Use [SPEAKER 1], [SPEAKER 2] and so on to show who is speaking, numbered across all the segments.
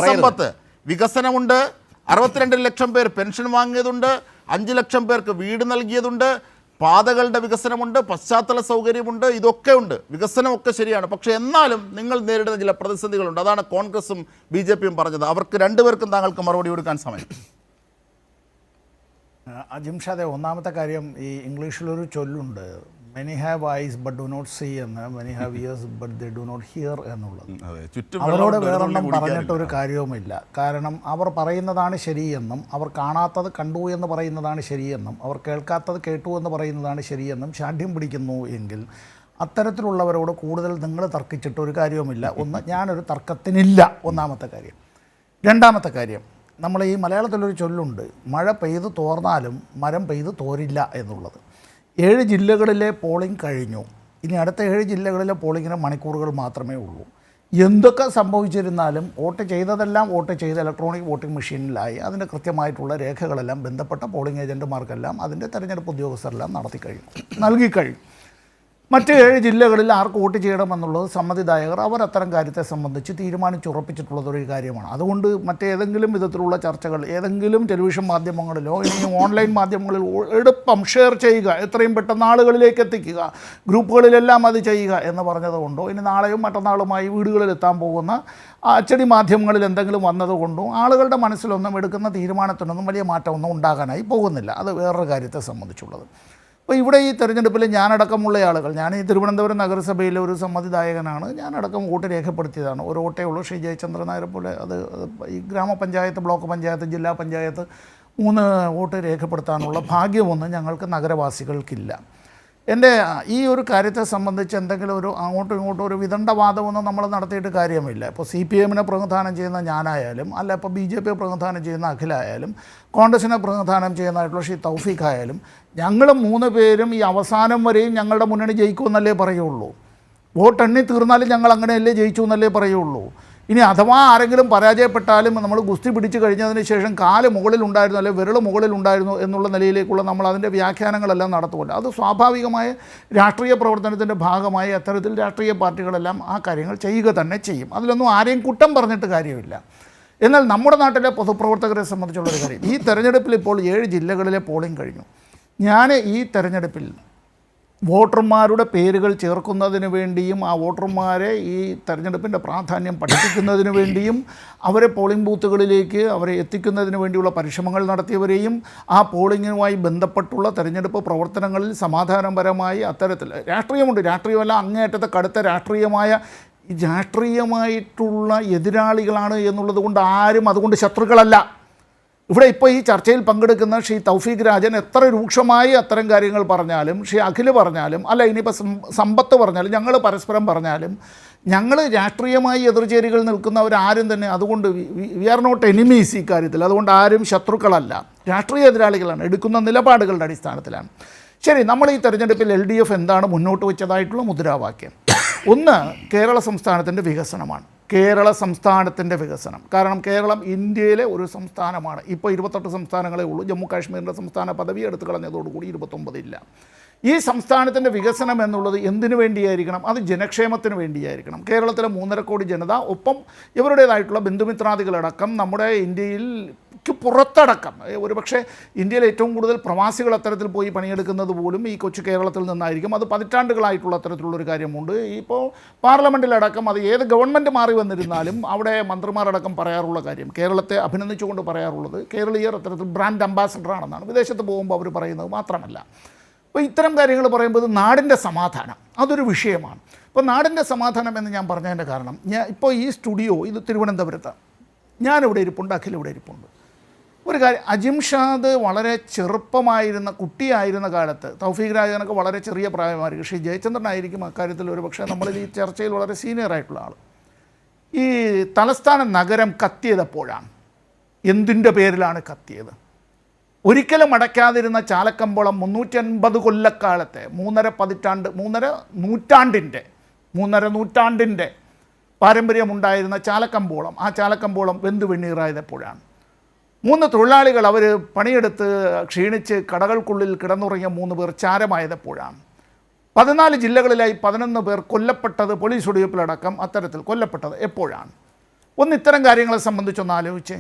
[SPEAKER 1] സമ്പത്ത് വികസനമുണ്ട്, 62 ലക്ഷം പേർ പെൻഷൻ വാങ്ങിയതുണ്ട്, 5 ലക്ഷം പേർക്ക് വീട് നൽകിയതുണ്ട്, പാതകളുടെ വികസനമുണ്ട്, പശ്ചാത്തല സൗകര്യമുണ്ട്, ഇതൊക്കെ ഉണ്ട്, വികസനമൊക്കെ ശരിയാണ്. പക്ഷേ എന്നാലും നിങ്ങൾ നേരിടുന്ന ചില പ്രതിസന്ധികളുണ്ട്. അതാണ് കോൺഗ്രസും BJP യും പറഞ്ഞത്. അവർക്ക് രണ്ടുപേർക്കും താങ്കൾക്ക് മറുപടി കൊടുക്കാൻ സമയം.
[SPEAKER 2] അജിംഷാദെ, ഒന്നാമത്തെ കാര്യം, ഈ ഇംഗ്ലീഷിലൊരു ചൊല്ലുണ്ട്, many have eyes but do not see എന്ന്, many have ears but they do not hear എന്നുള്ളത്. അവരോട് വേറൊന്നും പറഞ്ഞിട്ടൊരു കാര്യവുമില്ല. കാരണം അവർ പറയുന്നതാണ് ശരിയെന്നും അവർ കാണാത്തത് കണ്ടു എന്ന് പറയുന്നതാണ് ശരിയെന്നും അവർ കേൾക്കാത്തത് കേട്ടു എന്ന് പറയുന്നതാണ് ശരിയെന്നും ശാഠ്യം പിടിക്കുന്നു എങ്കിൽ അത്തരത്തിലുള്ളവരോട് കൂടുതൽ നിങ്ങൾ തർക്കിച്ചിട്ട് ഒരു കാര്യവുമില്ല. ഞാനൊരു തർക്കത്തിനില്ല, ഒന്നാമത്തെ കാര്യം. രണ്ടാമത്തെ കാര്യം, നമ്മൾ ഈ മലയാളത്തിലൊരു ചൊല്ലുണ്ട്, മഴ പെയ്ത് തോർന്നാലും മരം പെയ്ത് തോരില്ല എന്നുള്ളത്. 7 ജില്ലകളിലെ പോളിംഗ് കഴിഞ്ഞു. ഇനി അടുത്ത 7 ജില്ലകളിലെ പോളിങ്ങിന് മണിക്കൂറുകൾ മാത്രമേ ഉള്ളൂ. എന്തൊക്കെ സംഭവിച്ചിരുന്നാലും വോട്ട് ചെയ്തതെല്ലാം വോട്ട് ചെയ്ത് ഇലക്ട്രോണിക് വോട്ടിംഗ് മെഷീനിലായി. അതിൻ്റെ കൃത്യമായിട്ടുള്ള രേഖകളെല്ലാം ബന്ധപ്പെട്ട പോളിംഗ് ഏജൻറ്റുമാർക്കെല്ലാം അതിൻ്റെ തെരഞ്ഞെടുപ്പ് ഉദ്യോഗസ്ഥരെല്ലാം നൽകിക്കഴിഞ്ഞു. മറ്റ് 7 ജില്ലകളിൽ ആർക്ക് വോട്ട് ചെയ്യണമെന്നുള്ളത് സമ്മതിദായകർ അവർ അത്തരം കാര്യത്തെ സംബന്ധിച്ച് തീരുമാനിച്ചുറപ്പിച്ചിട്ടുള്ളതൊരു കാര്യമാണ്. അതുകൊണ്ട് മറ്റേതെങ്കിലും വിധത്തിലുള്ള ചർച്ചകൾ ഏതെങ്കിലും ടെലിവിഷൻ മാധ്യമങ്ങളിലോ ഇനിയും ഓൺലൈൻ മാധ്യമങ്ങളിൽ എളുപ്പം ഷെയർ ചെയ്യുക, എത്രയും പെട്ടെന്ന് ആളുകളിലേക്ക് എത്തിക്കുക, ഗ്രൂപ്പുകളിലെല്ലാം അത് ചെയ്യുക എന്ന് പറഞ്ഞതുകൊണ്ടോ ഇനി നാളെയും മറ്റന്നാളുമായി വീടുകളിൽ എത്താൻ പോകുന്ന അച്ചടി മാധ്യമങ്ങളിൽ എന്തെങ്കിലും വന്നതുകൊണ്ടോ ആളുകളുടെ മനസ്സിലൊന്നും എടുക്കുന്ന തീരുമാനത്തിനൊന്നും വലിയ മാറ്റമൊന്നും ഉണ്ടാകാനായി പോകുന്നില്ല. അത് വേറൊരു കാര്യത്തെ സംബന്ധിച്ചുള്ളത്. അപ്പോൾ ഇവിടെ ഈ തെരഞ്ഞെടുപ്പിൽ ഞാനടക്കമുള്ള ആളുകൾ, ഞാൻ ഈ തിരുവനന്തപുരം നഗരസഭയിലെ ഒരു സമ്മതിദായകനാണ്, ഞാനടക്കം വോട്ട് രേഖപ്പെടുത്തിയതാണ്. ഒരു വോട്ടേ ഉള്ളൂ, ശ്രീ ജയചന്ദ്രൻ നായരെ പോലെ. അത് ഈ ഗ്രാമപഞ്ചായത്ത്, ബ്ലോക്ക് പഞ്ചായത്ത്, ജില്ലാ പഞ്ചായത്ത് 3 വോട്ട് രേഖപ്പെടുത്താനുള്ള ഭാഗ്യമൊന്നും ഞങ്ങൾക്ക് നഗരവാസികൾക്കില്ല. എൻ്റെ ഈ ഒരു കാര്യത്തെ സംബന്ധിച്ച് എന്തെങ്കിലും ഒരു അങ്ങോട്ടും ഇങ്ങോട്ടും ഒരു വിദണ്ഡവാദമൊന്നും നമ്മൾ നടത്തിയിട്ട് കാര്യമില്ല. ഇപ്പോൾ CPM പ്രതിനിധാനം ചെയ്യുന്ന ഞാനായാലും, അല്ല ഇപ്പോൾ BJP പ്രതിനിധാനം ചെയ്യുന്ന അഖിലായാലും, കോൺഗ്രസിനെ പ്രതിനിധാനം ചെയ്യുന്നതായിട്ടുള്ള ശ്രീ തൗഫീഖ് ആയാലും, ഞങ്ങൾ 3 പേരും ഈ അവസാനം വരെയും ഞങ്ങളുടെ മുന്നണി ജയിക്കുമെന്നല്ലേ പറയുള്ളൂ. വോട്ടെണ്ണി തീർന്നാലും ഞങ്ങൾ അങ്ങനെയല്ലേ ജയിച്ചു എന്നല്ലേ പറയുള്ളൂ. ഇനി അഥവാ ആരെങ്കിലും പരാജയപ്പെട്ടാലും നമ്മൾ ഗുസ്തി പിടിച്ചു കഴിഞ്ഞതിന് ശേഷം കാല് മുകളിലുണ്ടായിരുന്നു അല്ലെങ്കിൽ വിരൽ മുകളിലുണ്ടായിരുന്നു എന്നുള്ള നിലയിലേക്കുള്ള നമ്മൾ അതിൻ്റെ വ്യാഖ്യാനങ്ങളെല്ലാം നടത്തുമല്ലോ. അത് സ്വാഭാവികമായ രാഷ്ട്രീയ പ്രവർത്തനത്തിൻ്റെ ഭാഗമായി അത്തരത്തിൽ രാഷ്ട്രീയ പാർട്ടികളെല്ലാം ആ കാര്യങ്ങൾ ചെയ്യുക തന്നെ ചെയ്യും. അതിലൊന്നും ആരെയും കുറ്റം പറഞ്ഞിട്ട് കാര്യമില്ല. എന്നാൽ നമ്മുടെ നാട്ടിലെ പൊതുപ്രവർത്തകരെ സംബന്ധിച്ചുള്ളൊരു കാര്യം, ഈ തെരഞ്ഞെടുപ്പിൽ ഇപ്പോൾ 7 ജില്ലകളിലെ പോളിംഗ് കഴിഞ്ഞു. ഞാൻ ഈ തെരഞ്ഞെടുപ്പിൽ വോട്ടർമാരുടെ പേരുകൾ ചേർക്കുന്നതിന് വേണ്ടിയും ആ വോട്ടർമാരെ ഈ തെരഞ്ഞെടുപ്പിൻ്റെ പ്രാധാന്യം പഠിപ്പിക്കുന്നതിന് വേണ്ടിയും അവരെ പോളിംഗ് ബൂത്തുകളിലേക്ക് അവരെ എത്തിക്കുന്നതിന് വേണ്ടിയുള്ള പരിശ്രമങ്ങൾ നടത്തിയവരെയും ആ പോളിംഗുമായി ബന്ധപ്പെട്ടുള്ള തെരഞ്ഞെടുപ്പ് പ്രവർത്തനങ്ങളിൽ സമാധാനപരമായി അത്തരത്തിൽ രാഷ്ട്രീയമുണ്ട്, രാഷ്ട്രീയമല്ല അങ്ങേയറ്റത്തെ കടുത്ത രാഷ്ട്രീയമായിട്ടുള്ള എതിരാളികളാണ് എന്നുള്ളത് കൊണ്ട് ആരും അതുകൊണ്ട് ശത്രുക്കളല്ല. ഇവിടെ ഇപ്പോൾ ഈ ചർച്ചയിൽ പങ്കെടുക്കുന്ന ശ്രീ തൗഫീഖ് രാജൻ എത്ര രൂക്ഷമായി അത്തരം കാര്യങ്ങൾ പറഞ്ഞാലും, ശ്രീ അഖിൽ പറഞ്ഞാലും, അല്ല ഇനിയിപ്പോൾ സമ്പത്ത് പറഞ്ഞാലും, ഞങ്ങൾ പരസ്പരം പറഞ്ഞാലും, ഞങ്ങൾ രാഷ്ട്രീയമായി എതിർചേരികൾ നിൽക്കുന്നവരാരും തന്നെ അതുകൊണ്ട് വി ആർ നോട്ട് എനിമീസ് ഈ കാര്യത്തിൽ. അതുകൊണ്ട് ആരും ശത്രുക്കളല്ല, രാഷ്ട്രീയ എതിരാളികളാണ്, എടുക്കുന്ന നിലപാടുകളുടെ അടിസ്ഥാനത്തിലാണ്. ശരി, നമ്മൾ ഈ തെരഞ്ഞെടുപ്പിൽ LDF എന്താണ് മുന്നോട്ട് വെച്ചതായിട്ടുള്ള മുദ്രാവാക്യം? ഒന്ന്, കേരള സംസ്ഥാനത്തിൻ്റെ വികസനമാണ്. കേരള സംസ്ഥാനത്തിൻ്റെ വികസനം. കാരണം കേരളം ഇന്ത്യയിലെ ഒരു സംസ്ഥാനമാണ്. ഇപ്പോൾ 28 സംസ്ഥാനങ്ങളേ ഉള്ളൂ. ജമ്മു കാശ്മീരിൻ്റെ സംസ്ഥാന പദവി എടുത്തു കളഞ്ഞതോടുകൂടി 29 ഇല്ല. ഈ സംസ്ഥാനത്തിൻ്റെ വികസനം എന്നുള്ളത് എന്തിനു വേണ്ടിയായിരിക്കണം? അത് ജനക്ഷേമത്തിന് വേണ്ടിയായിരിക്കണം. കേരളത്തിലെ 3.5 കോടി ജനത, ഒപ്പം ഇവരുടേതായിട്ടുള്ള ബന്ധുമിത്രാദികളടക്കം നമ്മുടെ ഇന്ത്യയിൽ പുറത്തടക്കം, ഒരുപക്ഷെ ഇന്ത്യയിൽ ഏറ്റവും കൂടുതൽ പ്രവാസികൾ അത്തരത്തിൽ പോയി പണിയെടുക്കുന്നത് പോലും ഈ കൊച്ചു കേരളത്തിൽ നിന്നായിരിക്കും. അത് പതിറ്റാണ്ടുകളായിട്ടുള്ള അത്തരത്തിലുള്ളൊരു കാര്യമുണ്ട്. ഇപ്പോൾ പാർലമെൻറ്റിലടക്കം അത് ഏത് ഗവൺമെൻറ് മാറി വന്നിരുന്നാലും അവിടെ മന്ത്രിമാരടക്കം പറയാറുള്ള കാര്യം, കേരളത്തെ അഭിനന്ദിച്ചുകൊണ്ട് പറയാറുള്ളത്, കേരളീയർ അത്തരത്തിൽ ബ്രാൻഡ് അംബാസഡറാണെന്നാണ്. വിദേശത്ത് പോകുമ്പോൾ അവർ പറയുന്നത് മാത്രമല്ല. അപ്പോൾ ഇത്തരം കാര്യങ്ങൾ പറയുമ്പോൾ നാടിൻ്റെ സമാധാനം അതൊരു വിഷയമാണ്. ഇപ്പോൾ നാടിൻ്റെ സമാധാനം എന്ന് ഞാൻ പറഞ്ഞതിൻ്റെ കാരണം, ഇപ്പോൾ ഈ സ്റ്റുഡിയോ ഇത് തിരുവനന്തപുരത്ത്, ഞാനിവിടെ ഇരിപ്പുണ്ട്, അഖിൽ ഇവിടെ ഇരിപ്പുണ്ട്. ഒരു കാര്യം, അജിംഷാദ് വളരെ ചെറുപ്പമായിരുന്ന കുട്ടിയായിരുന്ന കാലത്ത്, തൗഫീഖ് രാജനൊക്കെ വളരെ ചെറിയ പ്രായമായിരിക്കും, ശ്രീ ജയചന്ദ്രനായിരിക്കും അക്കാര്യത്തിൽ ഒരു പക്ഷേ നമ്മളിൽ ഈ ചർച്ചയിൽ വളരെ സീനിയറായിട്ടുള്ള ആൾ. ഈ തലസ്ഥാന നഗരം കത്തിയതെപ്പോഴാണ്? എന്തിൻ്റെ പേരിലാണ് കത്തിയത്? ഒരിക്കലും അടയ്ക്കാതിരുന്ന ചാലക്കമ്പോളം 350 കൊല്ലക്കാലത്തെ 3.5 നൂറ്റാണ്ടിൻ്റെ പാരമ്പര്യമുണ്ടായിരുന്ന ചാലക്കമ്പോളം, ആ ചാലക്കമ്പോളം വെന്തു വെണ്ണീറായതെപ്പോഴാണ്? 3 തൊഴിലാളികൾ അവർ പണിയെടുത്ത് ക്ഷീണിച്ച് കടകൾക്കുള്ളിൽ കിടന്നുറങ്ങിയ 3 പേർ ചാരമായതെപ്പോഴാണ്? 14 ജില്ലകളിലായി 11 പേർ കൊല്ലപ്പെട്ടത്, പോലീസ് വെടിവെപ്പിലടക്കം അത്തരത്തിൽ കൊല്ലപ്പെട്ടത് എപ്പോഴാണ്? ഒന്ന് ഇത്തരം കാര്യങ്ങളെ സംബന്ധിച്ചൊന്ന് ആലോചിച്ചേ.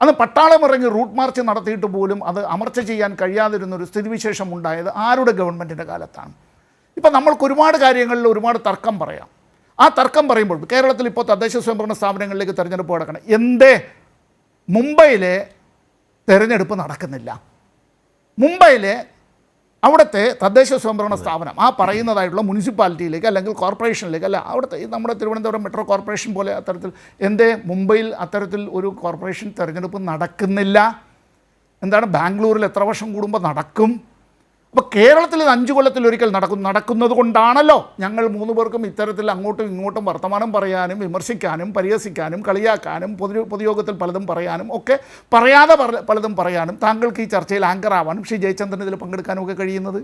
[SPEAKER 2] അന്ന് പട്ടാളം ഇറങ്ങി റൂട്ട് മാർച്ച് നടത്തിയിട്ട് പോലും അത് അമർച്ച ചെയ്യാൻ കഴിയാതിരുന്നൊരു സ്ഥിതിവിശേഷം ഉണ്ടായത് ആരുടെ ഗവൺമെൻറ്റിൻ്റെ കാലത്താണ്? ഇപ്പം നമ്മൾക്ക് ഒരുപാട് കാര്യങ്ങളിൽ ഒരുപാട് തർക്കം പറയാം. ആ തർക്കം പറയുമ്പോൾ കേരളത്തിൽ ഇപ്പോൾ തദ്ദേശ സ്വയംഭരണ സ്ഥാപനങ്ങളിലേക്ക് തിരഞ്ഞെടുപ്പ് നടക്കണം. എന്തേ മുംബൈയിലെ തിരഞ്ഞെടുപ്പ് നടക്കുന്നില്ല? മുംബൈയിലെ അവിടുത്തെ തദ്ദേശ സ്വയംഭരണ സ്ഥാപനം ആ പറയുന്നതായിട്ടുള്ള മുനിസിപ്പാലിറ്റിയിലേക്ക് അല്ലെങ്കിൽ കോർപ്പറേഷനിലേക്ക് അല്ല, അവിടുത്തെ നമ്മുടെ തിരുവനന്തപുരം മെട്രോ കോർപ്പറേഷൻ പോലെ അത്തരത്തിൽ എന്തേ മുംബൈയിൽ അത്തരത്തിൽ ഒരു കോർപ്പറേഷൻ തിരഞ്ഞെടുപ്പ് നടക്കുന്നില്ല? എന്താണ് ബാംഗ്ലൂരിൽ എത്ര വർഷം കൂടുമ്പോൾ നടക്കും? അപ്പോൾ കേരളത്തിൽ ഇത് 5 കൊല്ലത്തിലൊരിക്കൽ നടക്കുന്നത് കൊണ്ടാണല്ലോ ഞങ്ങൾ 3 പേർക്കും ഇത്തരത്തിൽ അങ്ങോട്ടും ഇങ്ങോട്ടും വർത്തമാനം പറയാനും വിമർശിക്കാനും പരിഹസിക്കാനും കളിയാക്കാനും പൊതുയോഗത്തിൽ പലതും പറയാനും ഒക്കെ പറയാതെ പലതും പറയാനും താങ്കൾക്ക് ഈ ചർച്ചയിൽ ആങ്കർ ആവാനും ശ്രീ ജയചന്ദ്രൻ ഇതിൽ പങ്കെടുക്കാനും ഒക്കെ കഴിയുന്നത്.